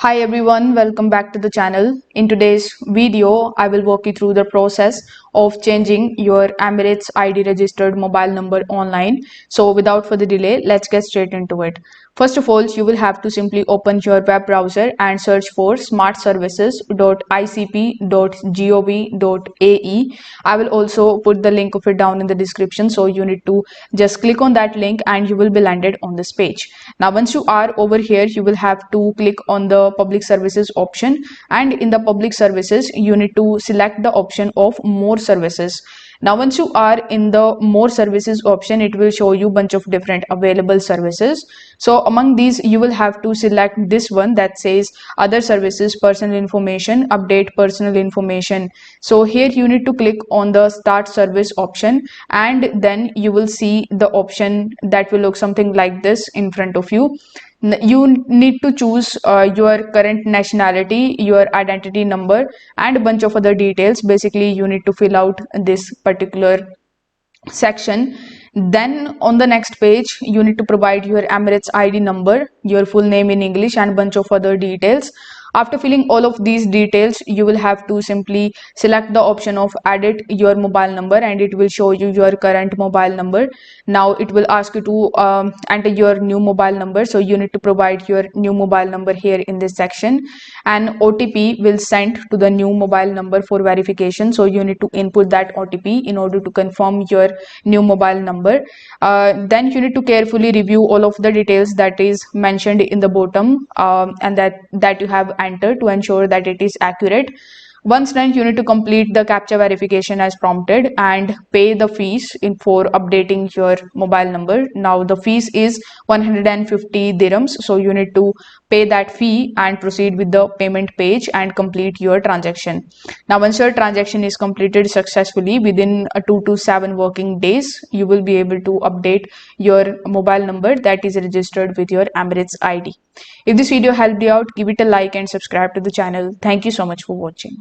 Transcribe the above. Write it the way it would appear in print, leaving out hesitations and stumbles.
Hi everyone, welcome back to the channel. In today's video, I will walk you through the process of changing your Emirates ID registered mobile number online. So without further delay, let's get straight into it. First of all, you will have to simply open your web browser and search for smartservices.icp.gov.ae. I will also put the link of it down in the description. So you need to just click on that link and you will be landed on this page. Now, once you are over here, you will have to click on the public services option, and in the public services you need to select the option of more services. Now once you are in the more services option, it will show you bunch of different available services. So among these you will have to select this one that says other services, personal information, update personal information. So here you need to click on the start service option, and then you will see the option that will look something like this in front of you. You need to choose your current nationality, your identity number, and a bunch of other details. Basically you need to fill out this particular section. Then on the next page you need to provide your Emirates ID number, your full name in English, and bunch of other details. After filling all of these details, you will have to simply select the option of edit your mobile number, and it will show you your current mobile number. Now it will ask you to enter your new mobile number, so you need to provide your new mobile number here in this section. An OTP will send to the new mobile number for verification, so you need to input that OTP in order to confirm your new mobile number. Then you need to carefully review all of the details that is mentioned in the bottom, and that you have entered, to ensure that it is accurate. Once done, you need to complete the captcha verification as prompted and pay the fees for updating your mobile number. Now the fees is 150 dirhams, so you need to pay that fee and proceed with the payment page and complete your transaction. Now once your transaction is completed successfully, within 2 to 7 working days, you will be able to update your mobile number that is registered with your Emirates ID. If this video helped you out, give it a like and subscribe to the channel. Thank you so much for watching.